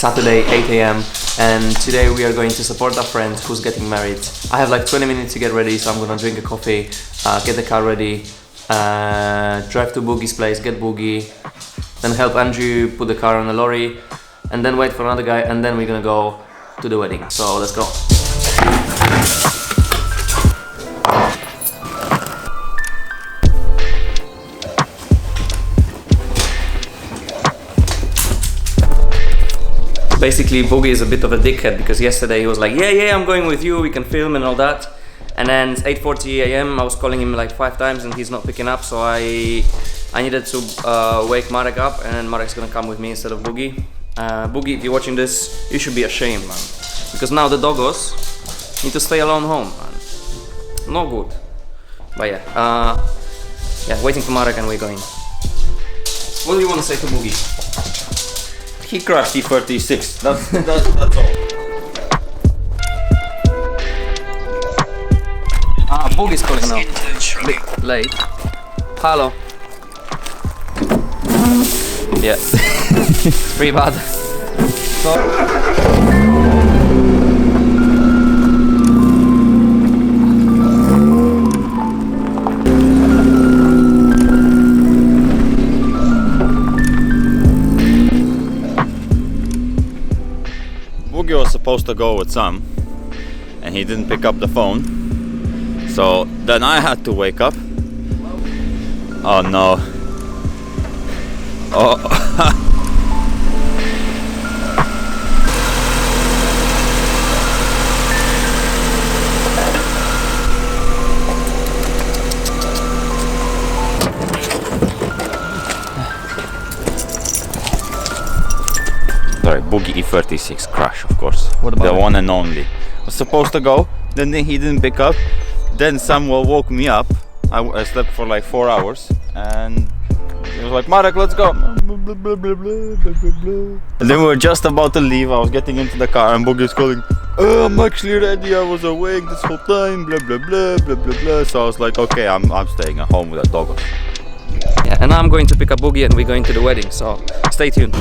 Saturday 8 a.m. and today we are going to support a friend who's getting married. I have like 20 minutes to get ready, so I'm gonna drink a coffee, get the car ready, drive to Boogie's place, get Boogie, then help Andrew put the car on the lorry, and then wait for another guy, and then we're gonna go to the wedding. So let's go. Basically, Boogie is a bit of a dickhead because yesterday he was like, yeah, I'm going with you, we can film and all that. And then it's 8:40 a.m. I was calling him like 5 times and he's not picking up, so I needed to wake Marek up, and Marek's gonna come with me instead of Boogie. Boogie, if you're watching this, you should be ashamed, man. Because now the doggos need to stay alone home, man. No good. But yeah, waiting for Marek and we're going. What do you want to say to Boogie? He crashed E36, that's all. Boogie's calling now. Bit late. Hello. Yeah. Pretty bad. Boogie was supposed to go with Sam, and he didn't pick up the phone. So then I had to wake up. Oh no. Oh. Sorry, Boogie E36 crash, of course. What about the one and only? Was supposed to go, then he didn't pick up. Then Samuel woke me up. I slept for like 4 hours, and he was like, Marek, let's go. And then we were just about to leave. I was getting into the car, and Boogie was calling, oh, I'm actually ready. I was awake this whole time. Blah blah blah blah blah blah. So I was like, okay, I'm staying at home with that dog. Yeah, and I'm going to pick up Boogie and we're going to the wedding. So stay tuned.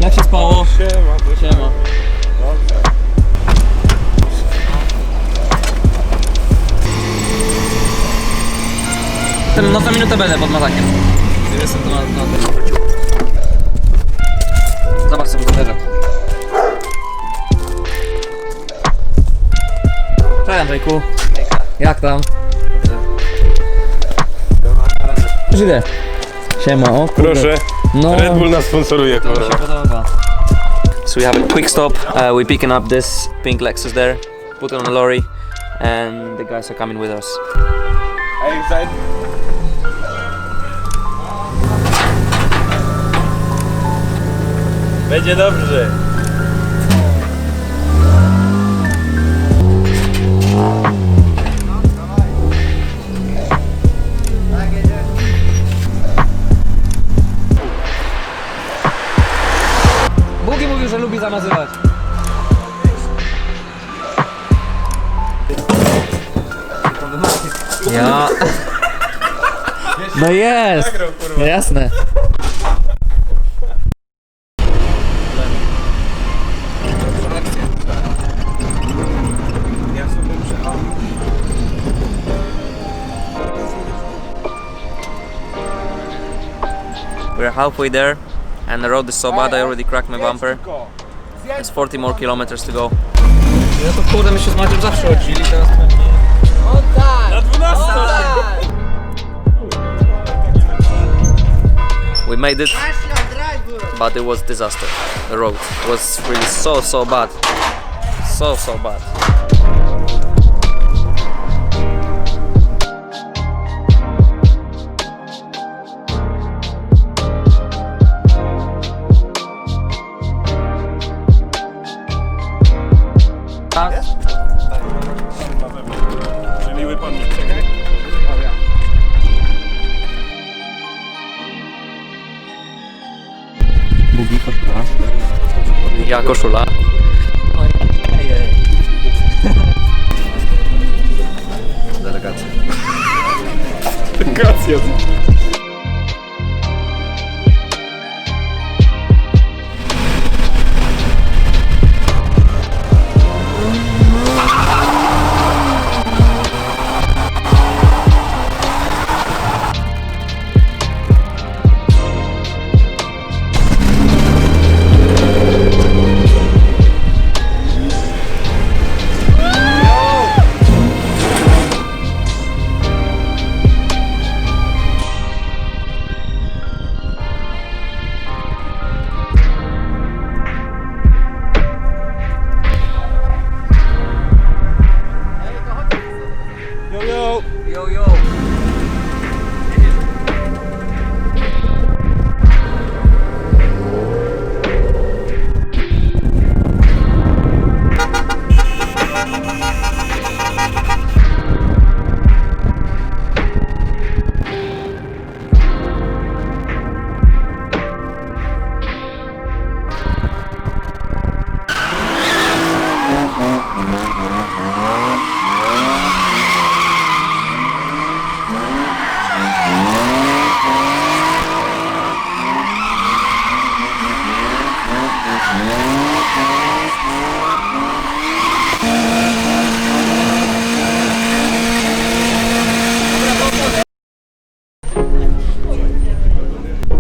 Jak się spało? Siema. No za minutę będę pod mazakiem. Jestem to na tym. Zobacz sobie zderzak. Cześć Andrzejku. Jak tam? Żydę. Siema, o kurde. Proszę, No, Red Bull nas sponsoruje, to mi kurwa. się podoba. So we have a quick stop. We're picking up this pink Lexus there, put it on a lorry, and the guys are coming with us. Are you excited? Będzie dobrze. Boogie mówił, że lubi zamazywać. Ja. No jest! No jasne. We're halfway there, and the road is so bad I already cracked my bumper. There's 40 more kilometers to go. Ja to kurde, my się z Maciem zawsze chodzili, teraz pewnie... Na 12! We made it, but it was disaster. The road was really so bad. So bad. Czyli łypami, czekaj. Boogie koszula. Ja koszula. Delegacja. Gracias. Yo, yo.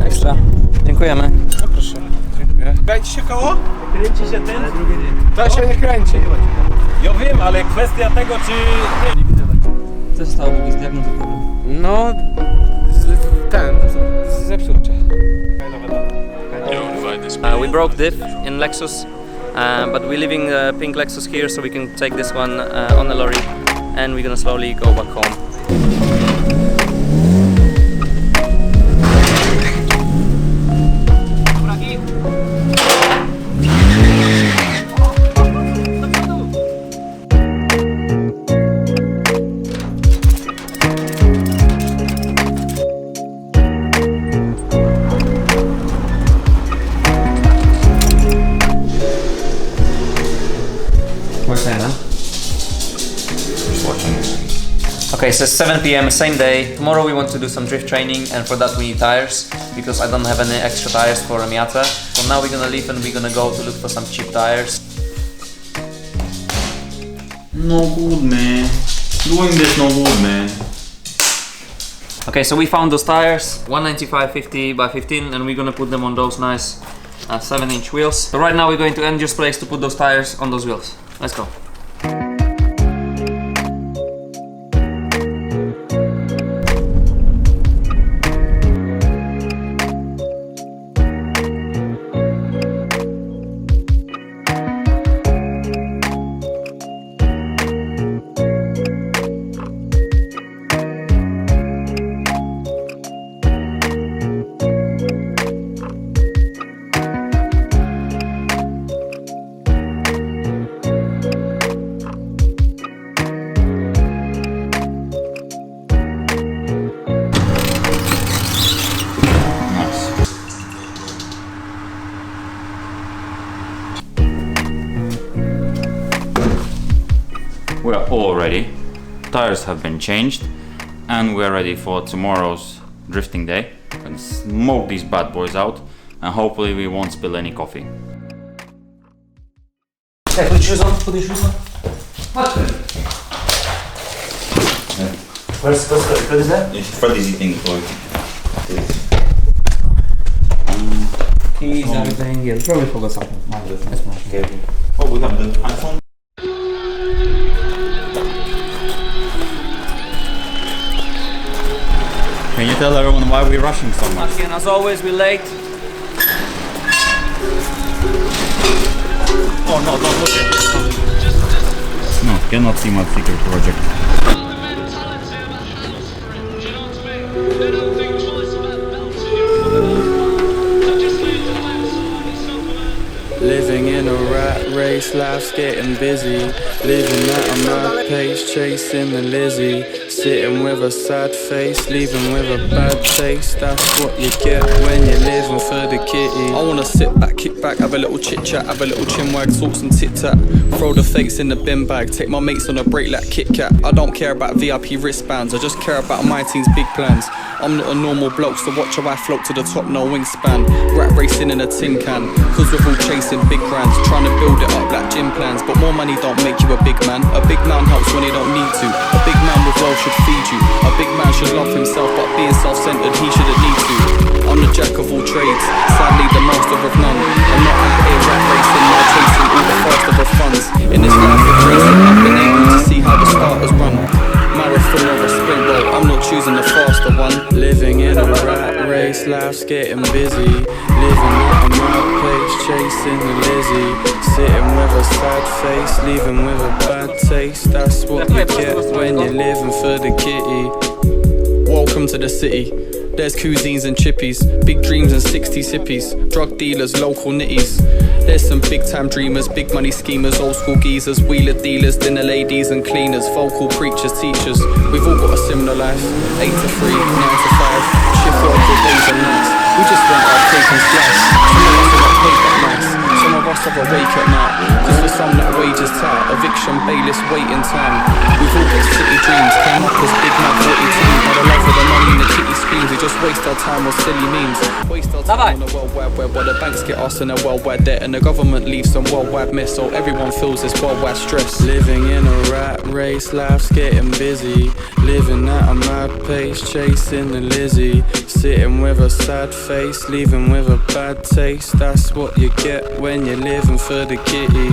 Ekstra. Dziękujemy. No proszę, dziękuję. Kręci się koło? Kręci się ten? Ale drugie nie. To się nie kręci. Ja wiem, ale kwestia tego, czy... Co się stało, Bugi, z diagnozą problem? No... Zepsucie. We broke diff in Lexus, but we're leaving the pink Lexus here so we can take this one on the lorry and we're gonna slowly go back home. What's that, huh? Just watching. Okay, so it's 7 p.m. same day. Tomorrow we want to do some drift training and for that we need tires because I don't have any extra tires for a Miata. So now we're gonna leave and we're gonna go to look for some cheap tires. No good, man. Doing this no good, man. Okay, so we found those tires, 195/50 by 15, and we're gonna put them on those nice 7-inch wheels. So right now we're going to Andrew's place to put those tires on those wheels. Let's go. We are all ready. Tires have been changed and we are ready for tomorrow's drifting day. We're gonna smoke these bad boys out and hopefully we won't spill any coffee. Okay, put your shoes on. Put your shoes on. What? Where's what is that? Freddy's eating toy. Keys, everything. Yeah, probably forgot something. Oh, we have the iPhone. Can you tell everyone why we're rushing so much? Again, as always, we're late. Oh no, don't look at this. No, cannot see my secret project. Living in a rat race, life's getting busy. Living at a mad pace, chasing the Lizzie. Sitting with a sad face, leaving with a bad taste. That's what you get when you're living for the kitty. I wanna sit back, kick back, have a little chit chat, have a little chin wag, talk some tit tat. Throw the fakes in the bin bag, take my mates on a break like Kit Kat. I don't care about VIP wristbands, I just care about my team's big plans. I'm not a normal bloke, so watch how I float to the top, no wingspan. Rat racing in a tin can, cause we're all chasing big brands, trying to build it up like gym plans. But more money don't make you a big man. A big man helps when he don't need to. A big man with wealth should feed you. A big man should love himself, but being self-centered he shouldn't need to. I'm the jack of all trades, sadly the master of none. I'm not out here rat racing, now chasing all the first of the funds. In this life of racing, I've been able to see how the starters run. Marathon or a sprint road, I'm not choosing the faster one. Living in a rat race, life's getting busy. Living at a mad pace, chasing the Lizzie. Sitting with a sad face, leaving with a bad taste. That's what you get when you're living for the kitty. Welcome to the city. There's cuisines and chippies, big dreams and 60s hippies, drug dealers, local nitties. There's some big time dreamers, big money schemers, old school geezers, wheeler dealers, dinner ladies and cleaners, vocal preachers, teachers. We've all got a similar life, 8 to 3, 9 to 5, shift work for days and nights. We just want our cake and slice. Some of us are paid that nice, some of us have a wake at night. Cause for some that wage is tight, eviction, bailiffs, waiting time. We've all got city dreams, came up as big man 42. Had a love for the money and the kitty screams. We just waste our time on silly memes. Waste our time on the world wide web, while the banks get us in a worldwide debt, and the government leaves some worldwide mess, so everyone feels this worldwide stress. Living in a rat race, life's getting busy. Living at a mad pace, chasing the Lizzie. Sitting with a sad face, leaving with a bad taste. That's what you get when you're living for the kitty.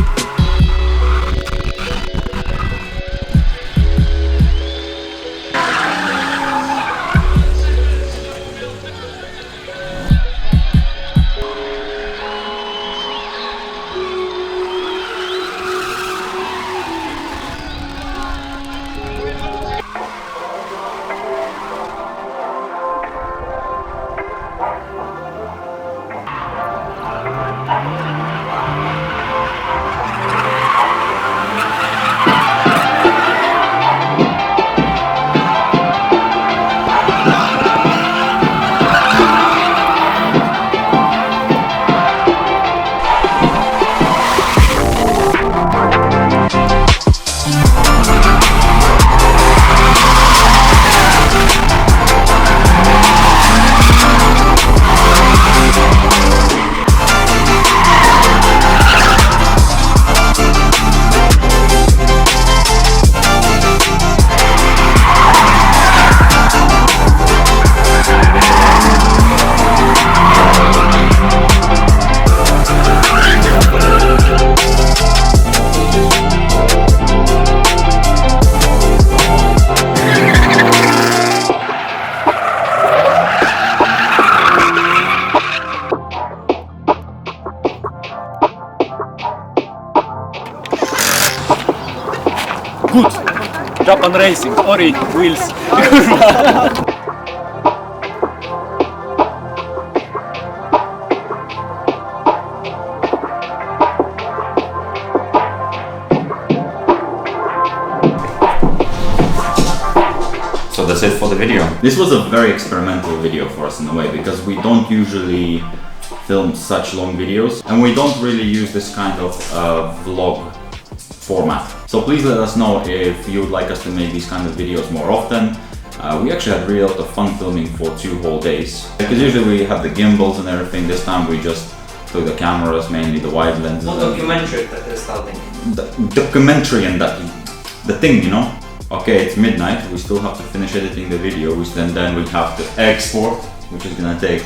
Good! Japan Racing, Ori, wheels. So that's it for the video. This was a very experimental video for us in a way, because we don't usually film such long videos, and we don't really use this kind of vlog format. So please let us know if you would like us to make these kind of videos more often. We actually had really a lot of fun filming for 2 whole days. Because usually we have the gimbals and everything, this time we just took the cameras, mainly the wide lenses. No documentary that is starting. Documentary and that, the thing, you know? Okay, it's midnight, we still have to finish editing the video, and then we have to export, which is gonna take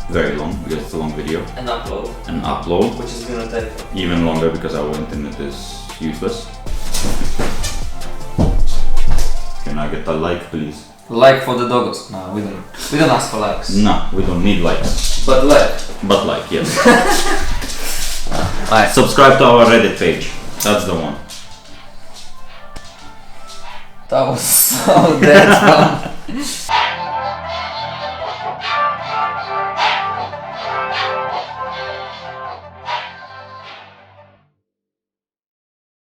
very long, because it's a long video. And upload. And upload. Which is gonna take even longer, because our internet is useless. Can I get a like, please? Like for the doggos. No, we don't ask for likes. No, we don't need likes. But like. But like, yes. Alright. Subscribe to our Reddit page. That's the one. That was so dead fun.